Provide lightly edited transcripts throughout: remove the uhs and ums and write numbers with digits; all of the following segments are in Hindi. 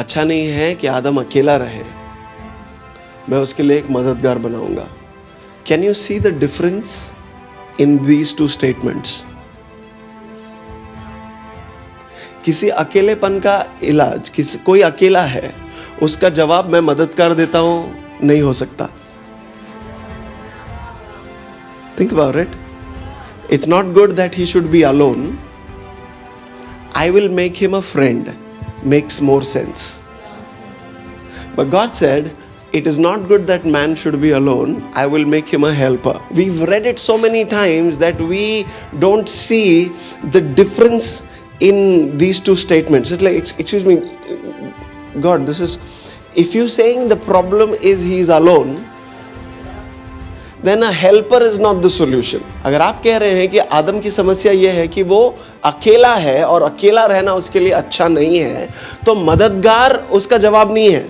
अच्छा नहीं है कि आदम अकेला रहे, मैं उसके लिए एक मददगार बनाऊंगा। Can you see the difference in these two statements? किसी अकेलेपन का इलाज, कोई अकेला है, उसका जवाब मैं मददगार देता हूं नहीं हो सकता। Think about it. It's not good that he should be alone. I will make him a friend. Makes more sense. But God said, it is not good that man should be alone. I will make him a helper. We've read it so many times that we don't see the difference in these two statements. It's like, excuse me, God, this is, if you're saying the problem is he is alone, then a helper is not the solution. अगर आप कह रहे हैं कि आदम की समस्या यह है कि वो अकेला है और अकेला रहना उसके लिए अच्छा नहीं है, तो मददगार उसका जवाब नहीं है,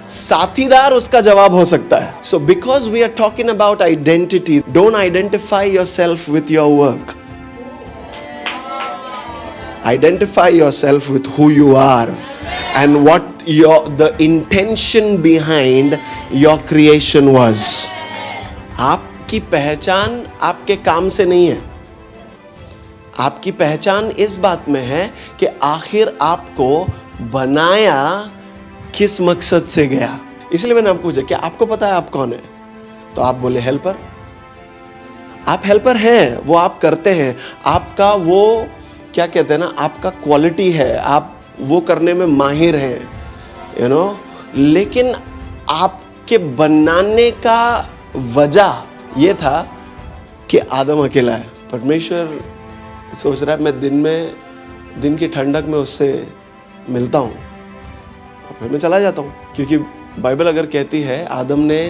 साथीदार उसका जवाब हो सकता है. So because we are talking about identity, don't identify yourself with your work. Identify yourself with who you are and what the intention behind your creation was. आपकी पहचान आपके काम से नहीं है. आपकी पहचान इस बात में है कि आखिर आपको बनाया किस मकसद से गया. इसलिए मैंने आपको पूछा कि आपको पता है आप कौन है, तो आप बोले हेल्पर. आप हेल्पर हैं, वो आप करते हैं, आपका वो क्या कहते हैं ना, आपका क्वालिटी है, आप वो करने में माहिर हैं, यू नो. लेकिन आपके बनाने का वजह ये था कि आदम अकेला है. परमेश्वर सोच रहा है मैं दिन की ठंडक में उससे मिलता हूँ और फिर मैं चला जाता हूँ. क्योंकि बाइबल अगर कहती है आदम ने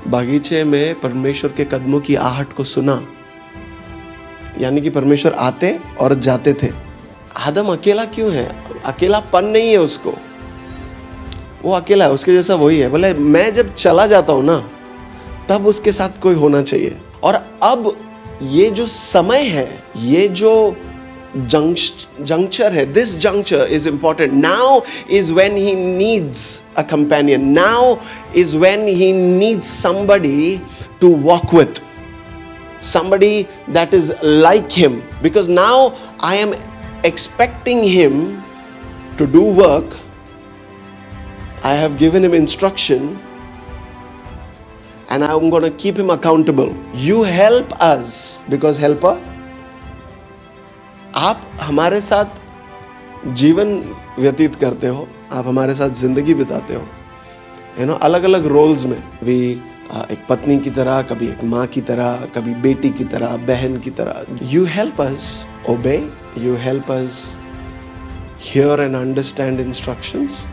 बागीचे में परमेश्वर के कदमों की आहट को सुना, यानी कि परमेश्वर आते और जाते थे. आदम अकेला क्यों है? अकेलापन नहीं है उसको, वो अकेला है, उसके जैसा वही है. बोले मैं जब चला जाता हूँ ना, तब उसके साथ कोई होना चाहिए. और अब ये जो समय है, ये जो juncture है, this juncture is important. Now is when he needs a companion. Now is when he needs somebody to walk with, somebody that is like him, because now I am expecting him to do work. I have given him instruction and I'm going to keep him accountable. You help us because helper. आप हमारे साथ जीवन व्यतीत करते हो, आप हमारे साथ जिंदगी बिताते हो, यू नो, अलग अलग रोल्स में. भी एक पत्नी की तरह, कभी एक माँ की तरह, कभी बेटी की तरह, बहन की तरह. You help us obey, you help us hear and understand instructions,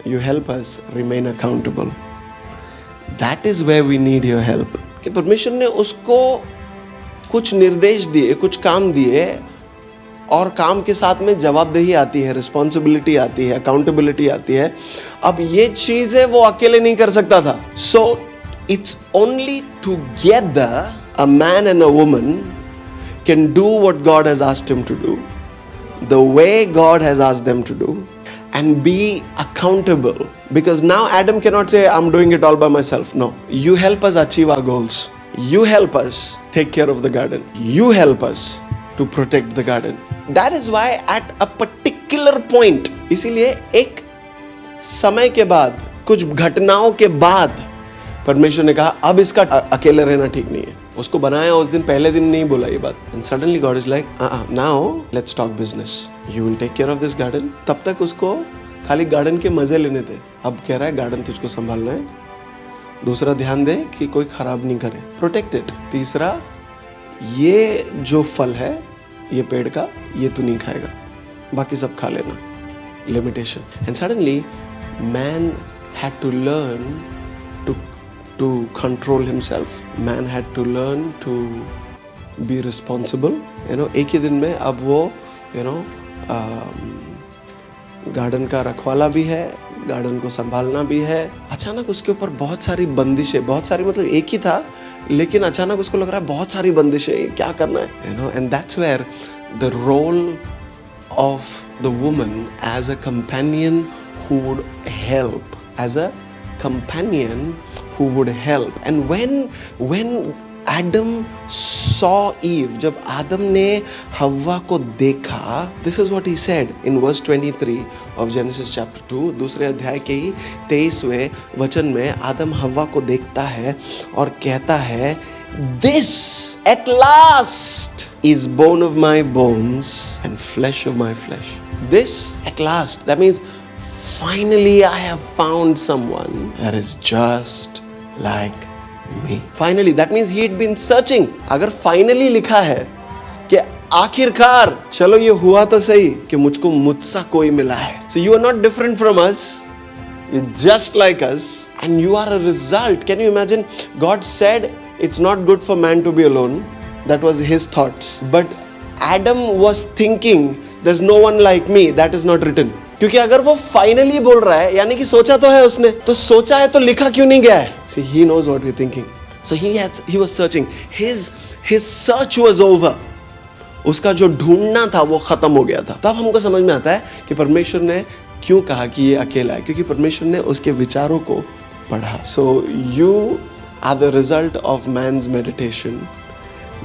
you help us remain accountable. That is where we need your help. कि परमेश्वर ने उसको कुछ निर्देश दिए, कुछ काम दिए, और काम के साथ में जवाबदेही आती है, रिस्पॉन्सिबिलिटी आती है, अकाउंटेबिलिटी आती है. अब ये चीजें वो अकेले नहीं कर सकता था. So it's only together a man and a woman can do what God has asked him to do, the way God has asked them to do, and be accountable. Because now Adam cannot say I'm doing it all by myself. No, you help us achieve our goals, you help us take care of the garden, you help us to protect the garden. That is why at a particular point, इसीलिए एक समय के बाद, कुछ घटनाओं के बाद परमेश्वर ने कहा अब इसका अकेले रहना ठीक नहीं है. उसको बनाया उस दिन, पहले दिन नहीं बोला ये बात. And suddenly God is like, now let's talk business. You will take care of this garden. तब तक उसको खाली गार्डन के मजे लेने थे. अब कह रहा है गार्डन तुझको संभालना है. दूसरा, ध्यान दे कि कोई खराब नहीं करे, प्रोटेक्ट इट. तीसरा, ये जो फल है ये पेड़ का, ये तू नहीं खाएगा, बाकी सब खा लेना. Limitation. And suddenly man had to learn to control himself. Man had to learn to be responsible. You know, एक ही दिन में अब वो, you know, गार्डन का रखवाला भी है, गार्डन को संभालना भी है. अचानक उसके ऊपर बहुत सारी बंदिशें, बहुत सारी, मतलब एक ही था, लेकिन अचानक उसको लग रहा है बहुत सारी बंदिशें, क्या करना है, you know. And that's where the role of the woman as a companion who would help, as a companion who would help. And when Adam saw Eve, जब आदम ने हव्वा को देखा, this is what he said in verse 23 of Genesis chapter 2, दूसरे अध्याय के ही 23वें वचन में आदम हव्वा को देखता है और कहता है, this at last is bone of my bones and flesh of my flesh. This at last, that means finally I have found someone that is just like me. Finally, that means he had been searching. अगर finally लिखा है कि आखिरकार चलो ये हुआ तो सही कि मुझको मुझसा कोई मिला है. So you are not different from us. You're just like us and you are a result. Can you imagine? God said it's not good for man to be alone. That was his thoughts. But Adam was thinking there's no one like me. That is not written. क्योंकि अगर वो फाइनली बोल रहा है यानी कि सोचा तो है उसने, तो सोचा है तो लिखा क्यों नहीं गया है? See, he knows what we're thinking. So he was searching. His search was over. उसका जो ढूंढना था वो खत्म हो गया था. तब हमको समझ में आता है कि परमेश्वर ने क्यों कहा कि ये अकेला है, क्योंकि परमेश्वर ने उसके विचारों को पढ़ा. So you are the result of man's meditation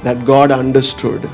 that God understood